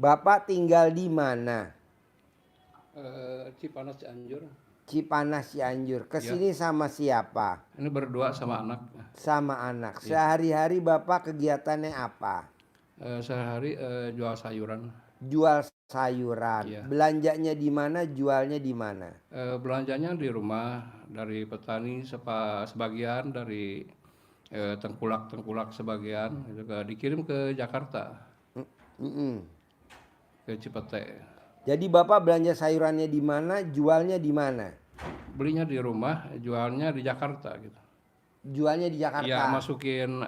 Bapak tinggal di mana? Cipanas Cianjur. Cipanas Cianjur. Ya, Kesini sama siapa? ini berdua sama anak. Sama anak. Ya, Sehari-hari Bapak kegiatannya apa? sehari jual sayuran. Jual sayuran. Ya, Belanjanya di mana? Jualnya di mana? belanjanya di rumah dari petani sebagian, dari tengkulak sebagian, gitu, dikirim ke Jakarta, Mm-mm. ke Cipete. Jadi Bapak belanja sayurannya di mana? Jualnya di mana? Belinya di rumah, jualnya di Jakarta gitu. Jualnya di Ya, Jakarta. masukin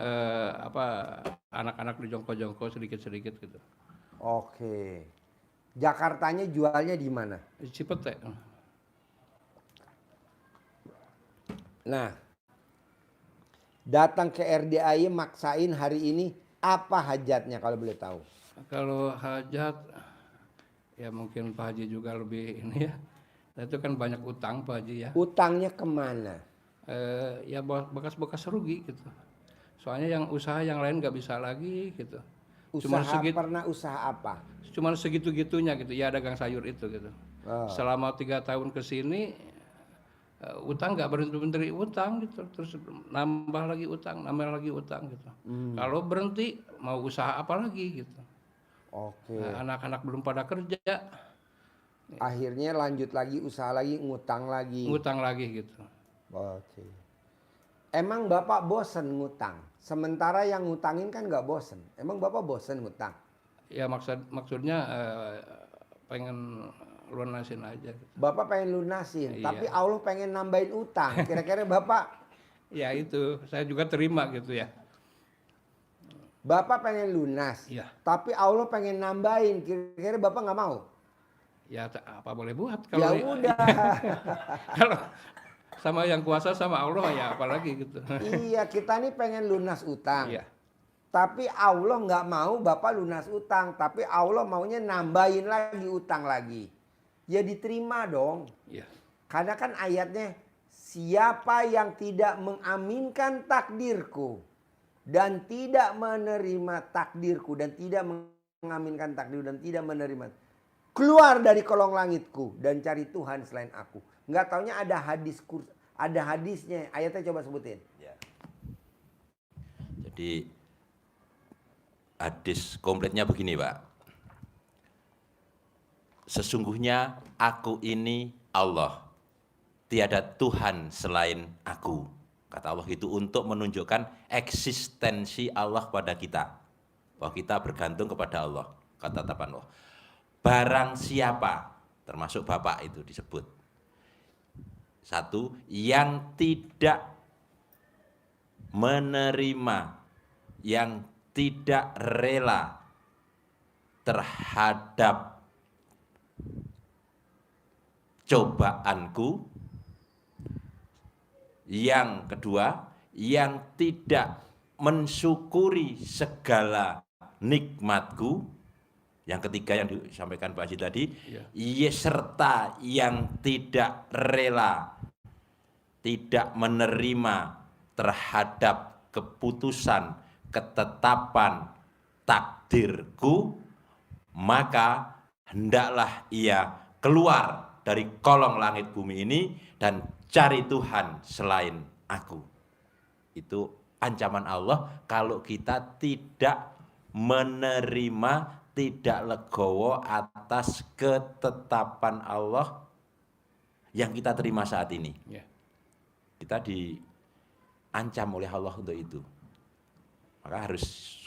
anak-anak di jongko-jongko sedikit-sedikit gitu. Oke. Jakartanya jualnya di mana? Di Cipete. Nah, datang ke RDAI maksain hari ini apa hajatnya kalau boleh tahu? Kalau hajat, ya mungkin Pak Haji juga lebih ini ya. Nah, itu kan banyak utang Pak Haji ya. Utangnya kemana? Ya bekas-bekas rugi gitu. Soalnya yang usaha yang lain nggak bisa lagi gitu. Pernah usaha apa? Cuman segitu-gitunya gitu. Ya dagang sayur itu gitu. Oh, Selama 3 tahun ke sini utang nggak berhenti utang gitu. Terus nambah lagi utang gitu. Kalau berhenti mau usaha apa lagi gitu. oke. Nah, anak-anak belum pada kerja, Akhirnya lanjut lagi usaha lagi, ngutang lagi. ngutang lagi gitu. Oke. Emang Bapak bosen ngutang? Sementara yang ngutangin kan nggak bosen. Emang Bapak bosen ngutang? Ya maksudnya pengen lunasin aja gitu. Bapak pengen lunasin, tapi Iya. Allah pengen nambahin utang. Kira-kira Ya itu, saya juga terima gitu ya. Bapak pengen lunas, Iya. tapi Allah pengen nambahin. Kira-kira Bapak nggak mau? Ya apa boleh buat Ya kalau udah. kalau sama yang kuasa sama Allah ya apalagi gitu. Iya, kita nih pengen lunas utang. Iya. Tapi Allah nggak mau Bapak lunas utang. Tapi Allah maunya nambahin lagi utang lagi. Ya diterima dong. Iya. Karena kan ayatnya, siapa yang tidak mengaminkan takdirku dan tidak menerima takdirku dan tidak mengaminkan takdir dan tidak menerima, keluar dari kolong langitku dan cari Tuhan selain aku. Nggak taunya ada hadisnya. Ayatnya coba sebutin. Ya. Jadi hadis kompletnya begini, Pak. Sesungguhnya aku ini Allah. Tiada Tuhan selain aku. Kata Allah itu untuk menunjukkan eksistensi Allah pada kita. Bahwa kita bergantung kepada Allah. Kata tapan Allah. Barang siapa, termasuk Bapak itu disebut. Satu, yang tidak menerima, yang tidak rela terhadap cobaanku. Yang kedua, yang tidak mensyukuri segala nikmatku. Yang ketiga yang disampaikan Pak Haji tadi, Iya. serta yang tidak rela, tidak menerima terhadap keputusan, ketetapan, takdirku, maka hendaklah ia keluar dari kolong langit bumi ini dan cari Tuhan selain aku. Itu ancaman Allah kalau kita tidak menerima, tidak legowo atas ketetapan Allah yang kita terima saat ini. Iya. Kita diancam oleh Allah untuk itu. Maka harus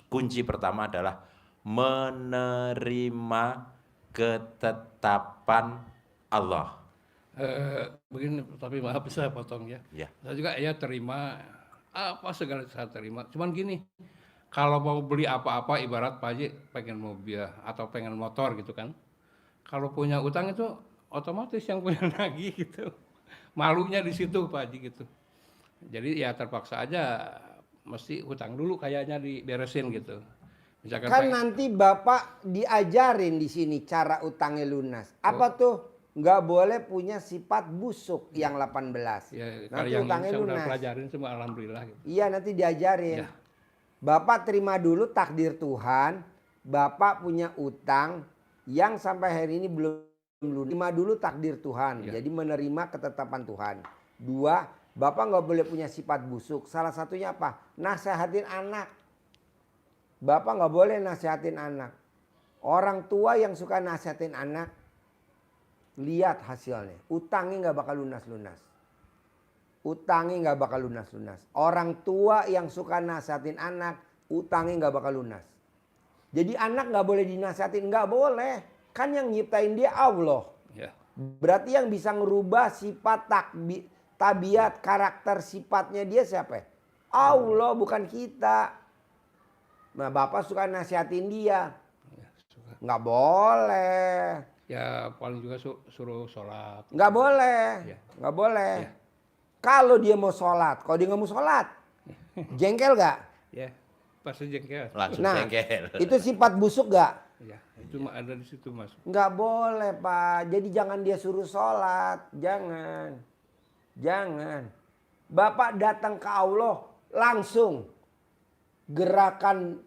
kunci pertama adalah menerima ketetapan Allah. Begini, tapi maaf saya potong ya. Ya. Saya juga ya terima apa segala saya terima. Cuman gini, kalau mau beli apa-apa ibarat Pak Haji pengen mobil atau pengen motor gitu kan. Kalau punya utang itu otomatis yang punya nagih gitu. Malunya di situ Pak Haji gitu. Jadi ya terpaksa aja mesti hutang dulu kayaknya diberesin gitu. Misalkan Kan nanti Bapak diajarin di sini cara utangnya lunas. Apa tuh? Nggak boleh punya sifat busuk yang 18. ya kalau Nanti yang utangnya saya udah lunas. pelajarin semua alhamdulillah gitu. Iya, nanti diajarin. Ya. Bapak terima dulu takdir Tuhan. Bapak punya utang. yang sampai hari ini belum lunas. Terima dulu takdir Tuhan. Ya. Jadi menerima ketetapan Tuhan. 2, Bapak nggak boleh punya sifat busuk. Salah satunya apa? Nasehatin anak. Bapak nggak boleh nasehatin anak. Orang tua yang suka nasehatin anak, lihat hasilnya. Utangnya nggak bakal lunas-lunas. Utangnya nggak bakal lunas-lunas. Orang tua yang suka nasehatin anak, utangnya nggak bakal lunas. Jadi anak nggak boleh dinasehatin, nggak boleh. Kan yang nyiptain dia Allah. Ya. Berarti yang bisa ngerubah sifat tabiat, karakter, sifatnya dia siapa? Allah, bukan kita. Nah, Bapak suka nasihatin dia. Ya, suka. Nggak boleh. Ya paling juga suruh sholat. Nggak boleh. Ya. Nggak boleh. Ya. Kalau dia mau sholat. Kalau dia nggak mau sholat. Jengkel nggak? Ya, pasti jengkel. Langsung Nah, jengkel. itu sifat busuk nggak? Ya, itu mah ada di situ Mas. Nggak boleh Pak. Jadi jangan dia suruh sholat. Jangan. Jangan. Bapak datang ke Allah langsung. Gerakan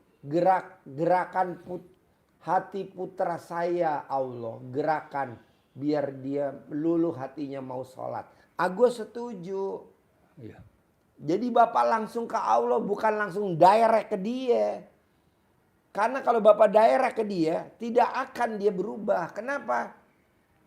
hati putra saya Allah. Gerakan biar dia luluh hatinya mau sholat. Gue setuju. Iya. Jadi Bapak langsung ke Allah bukan langsung direct ke dia. Karena kalau Bapak direct ke dia tidak akan dia berubah. Kenapa?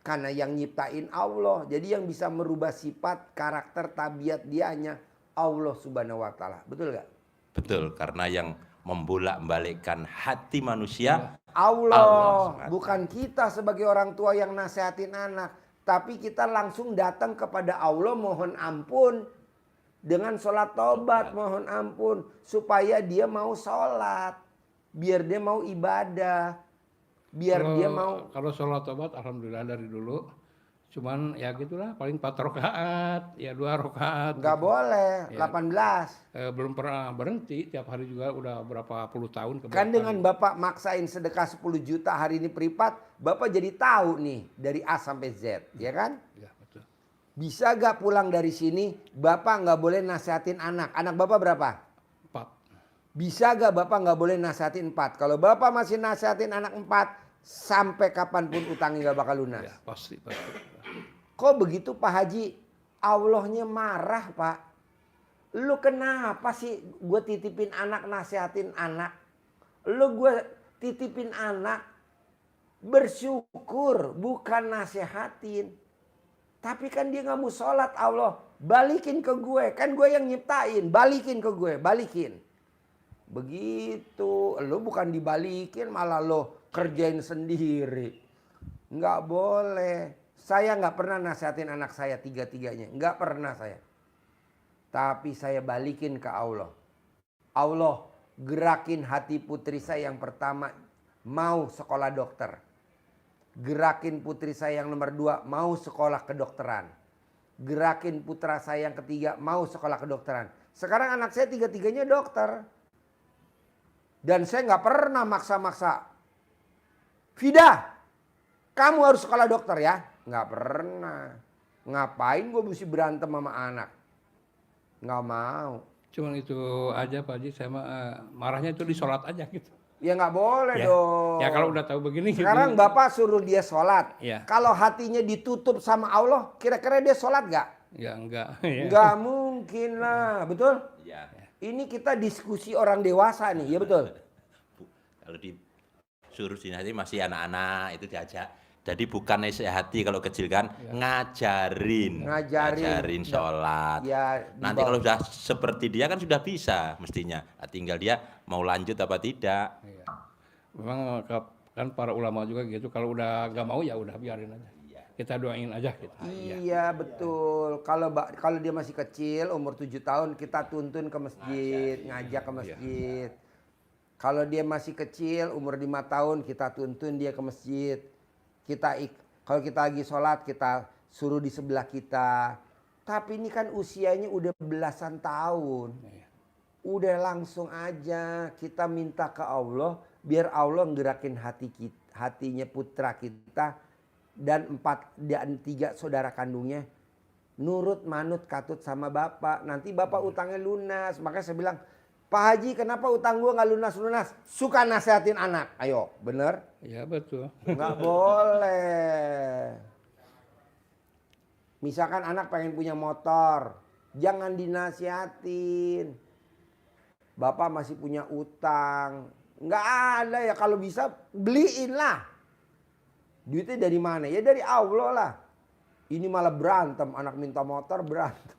Karena yang nyiptain Allah. Jadi yang bisa merubah sifat, karakter, tabiat dia hanya Allah Subhanahu wa Ta'ala. Betul gak? Betul, karena yang membolak-balikkan hati manusia Allah. Bukan kita sebagai orang tua yang nasihatin anak. Tapi kita langsung datang kepada Allah mohon ampun. Dengan sholat tobat mohon ampun. Supaya dia mau sholat. Biar dia mau ibadah. Biar dia mau. Kalau sholat tobat alhamdulillah dari dulu. Cuman ya gitulah paling 4 rakaat, ya 2 rakaat. Nggak boleh, Ya. 18. Belum pernah berhenti, tiap hari juga udah berapa puluh tahun ke Kan belakang. dengan Bapak maksain sedekah 10 juta hari ini privat, Bapak jadi tahu nih dari A sampai Z, ya kan? Ya, betul. Bisa gak pulang dari sini, Bapak nggak boleh nasihatin anak. Anak Bapak berapa? 4. Bisa gak Bapak nggak boleh nasihatin 4? Kalau Bapak masih nasihatin anak 4, sampai kapanpun utangnya nggak bakal lunas. Ya, pasti. Kok begitu Pak Haji? Allahnya marah Pak. Lu kenapa sih gue titipin anak nasihatin anak? Lu gue titipin anak bersyukur bukan nasihatin. Tapi kan dia nggak mau sholat Allah. Balikin ke gue. Kan gue yang nyiptain. Balikin ke gue. Balikin. Begitu. Lu bukan dibalikin malah lo kerjain sendiri. Nggak boleh. Saya nggak pernah nasihatin anak saya tiga-tiganya. Nggak pernah saya. Tapi saya balikin ke Allah. Allah gerakin hati putri saya yang pertama mau sekolah dokter. Gerakin putri saya yang nomor 2 mau sekolah kedokteran. Gerakin putra saya yang ketiga mau sekolah kedokteran. Sekarang anak saya tiga-tiganya dokter. Dan saya nggak pernah maksa-maksa. Fida, kamu harus sekolah dokter ya. Nggak pernah. Ngapain gue mesti berantem sama anak? Nggak mau. Cuman itu aja Pak Haji, saya marahnya itu di sholat aja gitu. Ya nggak boleh Ya. dong. Ya kalau udah tahu begini. Sekarang Bapak suruh dia sholat. Ya. Kalau hatinya ditutup sama Allah, kira-kira dia sholat nggak? Ya enggak. Ya. Nggak mungkin lah, betul? ya, Ini kita diskusi orang dewasa nih, ya betul? kalau disuruh dinasihati masih anak-anak itu diajak. Jadi bukan nasihati kalau kecil kan, ngajarin sholat. Ya, Nanti kalau sudah seperti dia kan sudah bisa mestinya. Nah, tinggal dia mau lanjut apa tidak. Iya. Memang kan para ulama juga gitu. Kalau udah nggak mau ya udah biarin aja. Kita doain aja gitu. Iya betul. Kalau dia masih kecil, umur 7 tahun kita tuntun ke masjid, ngajak ke masjid. Kalau dia masih kecil, umur 5 tahun kita tuntun dia ke masjid. Kalau kita lagi sholat kita suruh di sebelah kita. Tapi ini kan usianya udah belasan tahun. Udah langsung aja kita minta ke Allah biar Allah ngerakin hatinya putra kita dan 3 saudara kandungnya nurut manut katut sama Bapak. Nanti Bapak utangnya lunas. Makanya saya bilang Pak Haji, kenapa utang gue nggak lunas-lunas? Suka nasehatin anak. Ayo, bener? Ya betul. Nggak boleh. Misalkan anak pengen punya motor, jangan dinasihatin. Bapak masih punya utang. Nggak ada ya, kalau bisa beliin lah. Duitnya dari mana? Ya dari Allah lah. Ini malah berantem, anak minta motor berantem.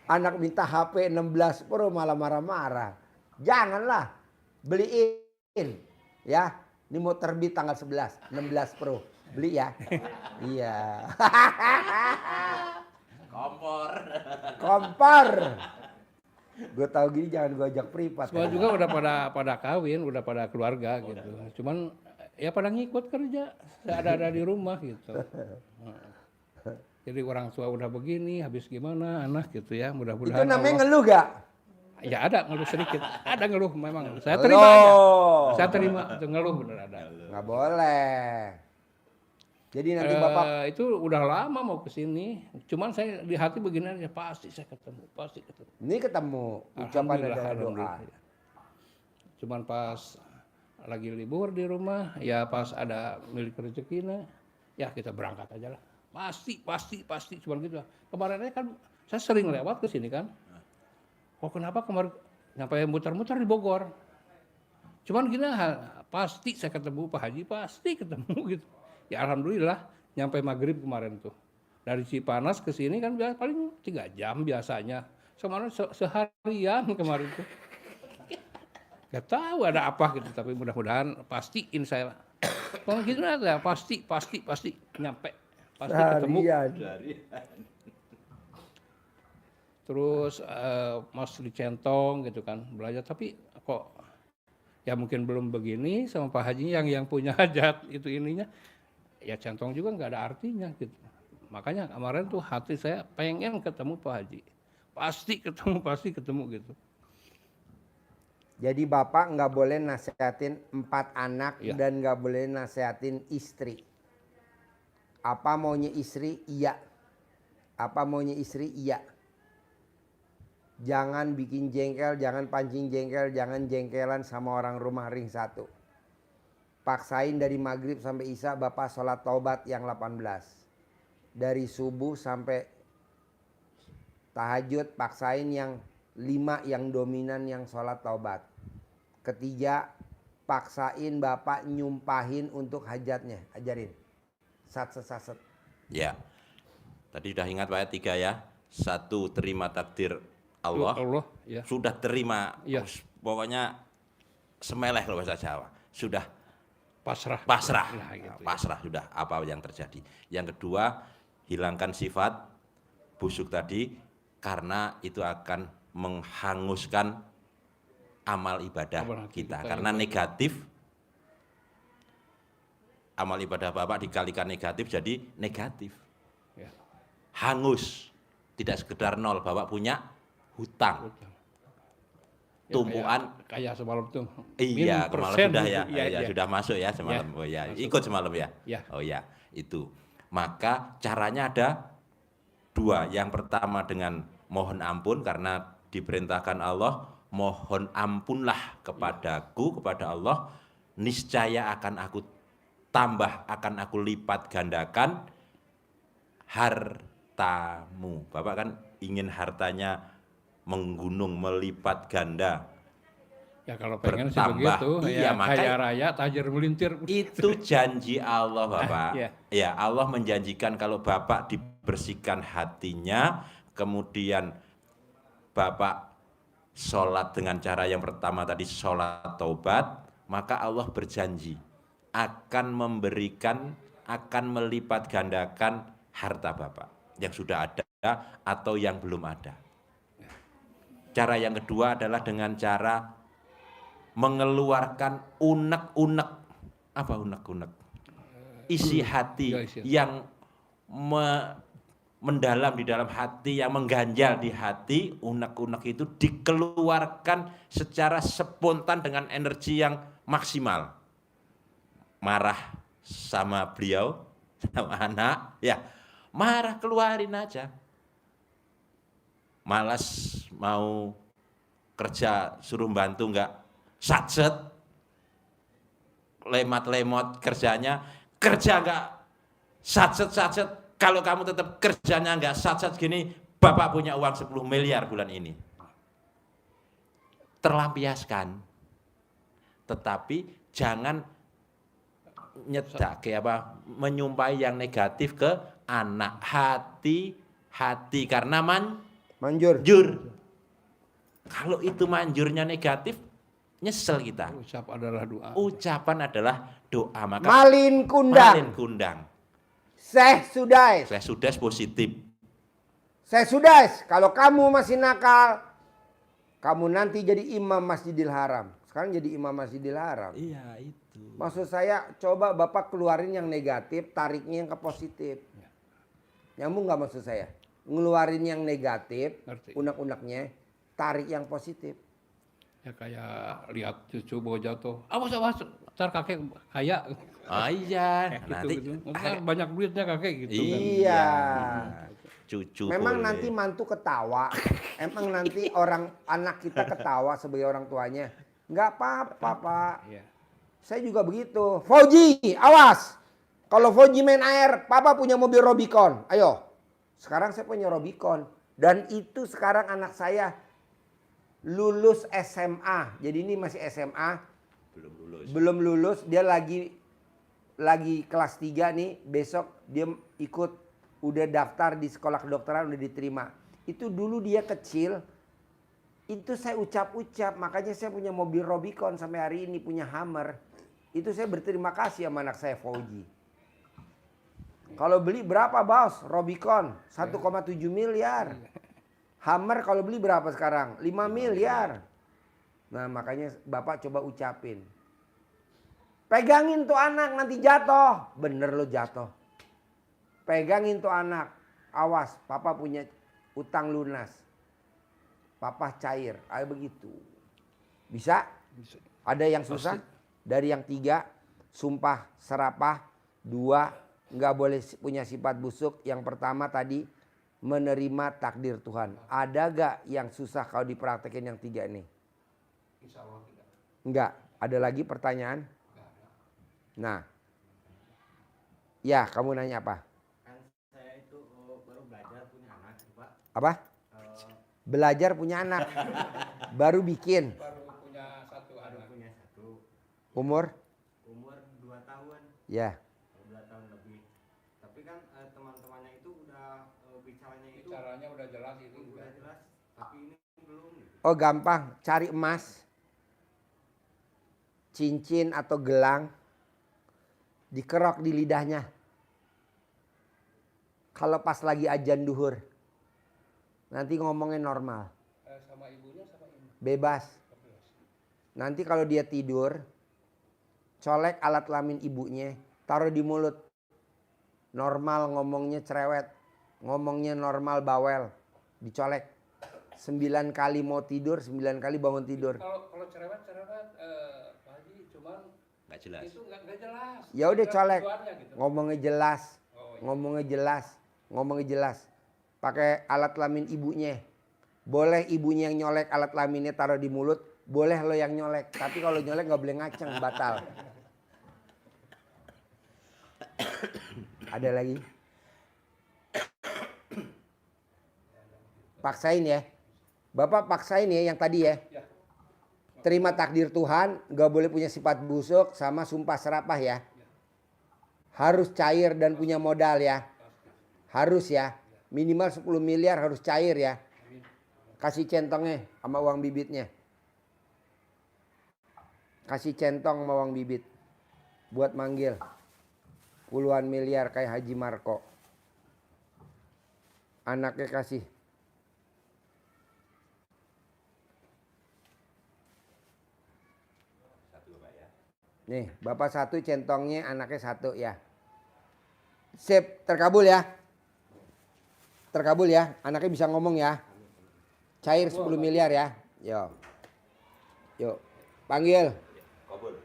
Anak minta HP 16 Pro malah marah-marah. Janganlah, beliin. Ya, ini mau terbit tanggal 11, 16 Pro. Beli ya. Iya. Kompor. Gue tahu gini jangan gue ajak privat. Semua juga udah pada kawin, udah pada keluarga gitu. Cuman ya pada ngikut kerja, ada di rumah gitu. Jadi orang tua udah begini, habis gimana anak gitu ya. Mudah-mudahan Itu namanya Allah- ngeluh gak? Ya ada ngeluh sedikit, ada ngeluh memang. Saya terima aja. Saya terima itu ngeluh bener ada. Nggak boleh. Jadi nanti Bapak Itu udah lama mau kesini, cuman saya di hati begini aja, pasti saya ketemu, pasti ketemu. ini ketemu ucapan Alhamdulillah, adalah doa. alhamdulillah. Cuman pas lagi libur di rumah, ya pas ada milik rezekinya, ya kita berangkat aja lah. Pasti, cuman gitu. Kemarinnya kan saya sering lewat ke sini kan. Kok kenapa kemarin sampai muter-muter di Bogor? Cuman gini, pasti saya ketemu Pak Haji, pasti ketemu gitu. Ya alhamdulillah, nyampe maghrib kemarin tuh. Dari Cipanas ke sini kan paling 3 jam biasanya. Kemarin seharian kemarin tuh. Gak tahu ada apa gitu, tapi mudah-mudahan pastiin saya. Kalau gitu ada pasti nyampe, pasti ketemu. Seharian. Terus Mas dicentong gitu kan belajar, tapi kok ya mungkin belum begini sama Pak Haji yang punya hajat itu ininya, ya centong juga nggak ada artinya gitu. Makanya kemarin tuh hati saya pengen ketemu Pak Haji, pasti ketemu gitu. Jadi Bapak nggak boleh nasehatin 4 anak Iya. dan nggak boleh nasehatin istri. Apa maunya istri? Iya. Apa maunya istri? Iya. Jangan bikin jengkel, jangan pancing jengkel, jangan jengkelan sama orang rumah ring 1. Paksain dari maghrib sampai isya Bapak sholat taubat yang 18. Dari subuh sampai tahajud paksain yang 5 yang dominan yang sholat taubat. Ketiga, paksain Bapak nyumpahin untuk hajatnya. Ajarin. Sat-set. Ya. Tadi sudah ingat ayat 3 ya. 1, terima takdir Allah. Allah, ya. Sudah terima. Ya. Pokoknya semeleh kalau bahasa Jawa. Sudah Pasrah. pasrah. Nah, gitu, ya. Pasrah sudah apa yang terjadi. Yang kedua, hilangkan sifat busuk tadi karena itu akan menghanguskan amal ibadah Amal kita. kita, Karena ya. negatif, amal ibadah Bapak dikalikan negatif jadi negatif. Ya. Hangus. Tidak sekedar nol, Bapak punya hutang. Ya, Tumpuan. kayak semalam tuh. Iya, minum semalam persen sudah gitu. ya. Iya, Ya, iya. sudah masuk ya semalam. Ya, Oh ya, masuk. ikut semalam ya. Ya. Oh ya, itu. Maka caranya ada 2. Yang pertama dengan mohon ampun karena diperintahkan Allah, mohon ampunlah kepadaku, kepada Allah, niscaya akan aku tambah, akan aku lipat gandakan hartamu. Bapak kan ingin hartanya menggunung, melipat ganda. Ya kalau pengen sih Bertambah. begitu, Iya, ya makanya- kaya raya, tajir melintir. Itu janji Allah, Bapak. Iya. Ya, Allah menjanjikan kalau Bapak dibersihkan hatinya, kemudian Bapak sholat dengan cara yang pertama tadi, sholat taubat, maka Allah berjanji akan memberikan, akan melipat gandakan harta Bapak yang sudah ada atau yang belum ada. Cara yang kedua adalah dengan cara mengeluarkan unek-unek. Apa unek-unek? Isi hati Ya, isi hati. yang mendalam di dalam hati, yang mengganjal di hati, unek-unek itu dikeluarkan secara spontan dengan energi yang maksimal. Marah sama beliau, sama anak, ya marah keluarin aja. Malas mau kerja suruh bantu nggak satset, lemot-lemot kerjanya, kerja nggak satset, kalau kamu tetap kerjanya nggak satset gini, Bapak punya uang 10 miliar bulan ini. Terlampiaskan, tetapi jangan nyedake menyumpai yang negatif ke anak. Hati karena Manjur. Kalau itu manjurnya negatif, nyesel kita. Ucapan adalah doa. Maka Malin kundang. Syekh Sudais positif. Syekh Sudais, kalau kamu masih nakal, kamu nanti jadi imam Masjidil Haram. Sekarang jadi imam Masjidil Haram. Iya, itu. Maksud saya, coba Bapak keluarin yang negatif, tariknya yang ke positif. Nyambung nggak maksud saya? Ngeluarin yang negatif, unek-uneknya, tarik yang positif. Ya kayak lihat cucu bawa jatuh. Awas, ntar kakek kaya. Iya, nanti gitu. Banyak duitnya kakek gitu. Iya. Cucu memang boleh. Nanti mantu ketawa. Emang nanti anak kita ketawa sebagai orang tuanya. Nggak apa-apa, Pak. Iya. Saya juga begitu. Fauji, awas. Kalau Fauji main air, Papa punya mobil Robicon. Ayo. Sekarang saya punya Robicon. Dan itu sekarang anak saya lulus SMA. Jadi ini masih SMA. Belum lulus. Dia lagi kelas 3 nih. Besok dia ikut, udah daftar di sekolah kedokteran, udah diterima. Itu dulu dia kecil. Itu saya ucap-ucap. Makanya saya punya mobil Robicon sampai hari ini, punya Hummer. Itu saya berterima kasih sama anak saya Fauji. Kalau beli berapa bos? Robicon 1,7 miliar. Hummer kalau beli berapa sekarang? 5 miliar. Nah makanya Bapak coba ucapin. Pegangin tuh anak nanti jatuh. Bener lo jatuh. Pegangin tuh anak. Awas, Papa punya utang lunas. Papa cair. Ayo begitu. Bisa? Ada yang susah? Dari yang 3, sumpah serapah. 2, nggak boleh punya sifat busuk. Yang pertama tadi, menerima takdir Tuhan. Ada gak yang susah kalau dipraktekin yang 3 ini? Insya Allah tidak. Enggak. Ada lagi pertanyaan? Nah. Ya, kamu nanya apa? Kan saya itu baru belajar punya anak, Pak. Apa? Belajar punya anak. Baru bikin. Baru punya satu anak. Umur? Umur 2 tahun. Ya. 2 tahun lebih. Tapi kan teman-temannya itu udah Bicaranya udah jelas itu. udah jelas, tapi ini belum. Oh gampang. Cari emas. Cincin atau gelang. Dikerok di lidahnya. Kalau pas lagi ajan duhur. Nanti ngomongnya normal. Sama ibunya sama ibu. Bebas. Nanti kalau dia tidur, colek alat kelamin ibunya, taruh di mulut. Normal ngomongnya cerewet, ngomongnya normal bawel, dicolek. 9 kali mau tidur, 9 kali bangun tidur. Kalau cerewet Pak Haji cuman Nggak jelas. itu nggak jelas. Ya udah colek, Gitu. ngomongnya jelas, Oh, iya. ngomongnya jelas. Pakai alat kelamin ibunya. Boleh ibunya yang nyolek alat kelaminnya taruh di mulut, boleh lo yang nyolek. Tapi kalau nyolek nggak boleh ngaceng, batal. Ada lagi? Paksain ya. Bapak paksain ya yang tadi ya. Ya. Terima takdir Tuhan, nggak boleh punya sifat busuk sama sumpah serapah ya. Harus cair dan punya modal ya. Harus ya. Minimal 10 miliar harus cair ya. Kasih centongnya sama uang bibitnya. Kasih centong sama uang bibit. Buat manggil. Puluhan miliar kayak Haji Marco. Anaknya kasih. Nih, Bapak 1, centongnya anaknya 1 ya. Sip, terkabul ya. Terkabul ya, anaknya bisa ngomong ya. Cair 10 miliar ya. Yo. Yuk, panggil. Kabul.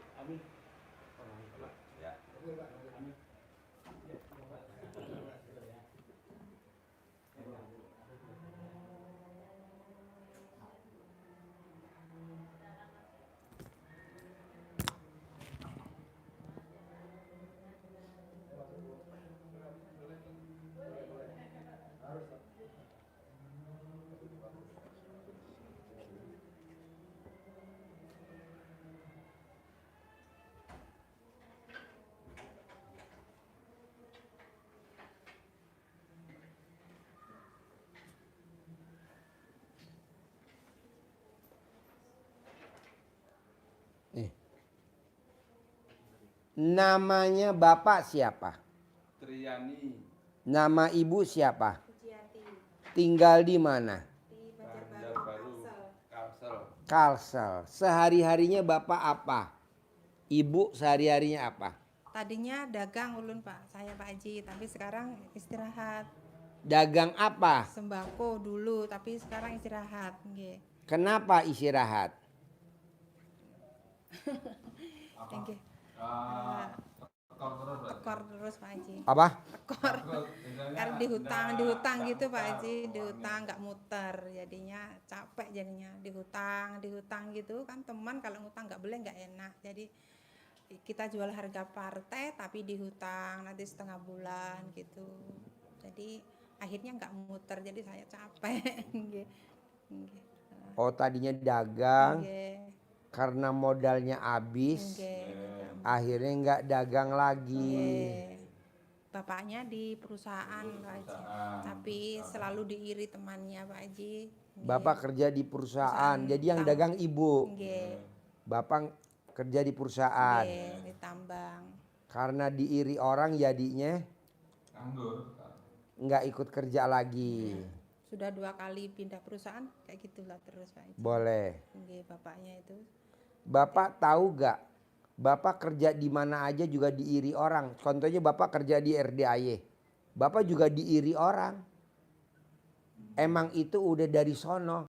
Namanya bapak siapa? Triani. Nama ibu siapa? Pujiati Tinggal di mana? di Banjarbaru, Kalsel. Kalsel. Sehari-harinya bapak apa? Ibu sehari-harinya apa? Tadinya dagang ulun Pak, saya Pak Haji, tapi sekarang istirahat. Dagang apa? Sembako dulu, tapi sekarang istirahat. Nggih. Kenapa istirahat? Nggih. Tekor terus Pak Haji. Apa? Tekor. Karena dihutang gitu Pak Haji, dihutang nggak muter, jadinya capek jadinya dihutang gitu kan, teman kalau ngutang nggak boleh, nggak enak. Jadi kita jual harga partai tapi dihutang nanti setengah bulan gitu. Jadi akhirnya nggak muter, jadi saya capek. Nggih. Nggih. Oh tadinya dagang, Nggih. karena modalnya habis, Nggih. akhirnya nggak dagang lagi. Nggih. Bapaknya di perusahaan Pak Haji, tapi selalu diiri temannya Pak Haji. Nggih. Bapak kerja di perusahaan, Perusahaan jadi yang tambang. dagang ibu. Nggih. Bapak kerja di perusahaan. Nggih, di tambang. Karena diiri orang jadinya nggak ikut kerja lagi. Sudah 2 kali pindah perusahaan kayak gitulah terus Pak Haji. Boleh. Nggih, bapaknya itu. Bapak tahu gak? Bapak kerja di mana aja juga diiri orang. Contohnya bapak kerja di RDAY. Bapak juga diiri orang. Emang itu udah dari sono.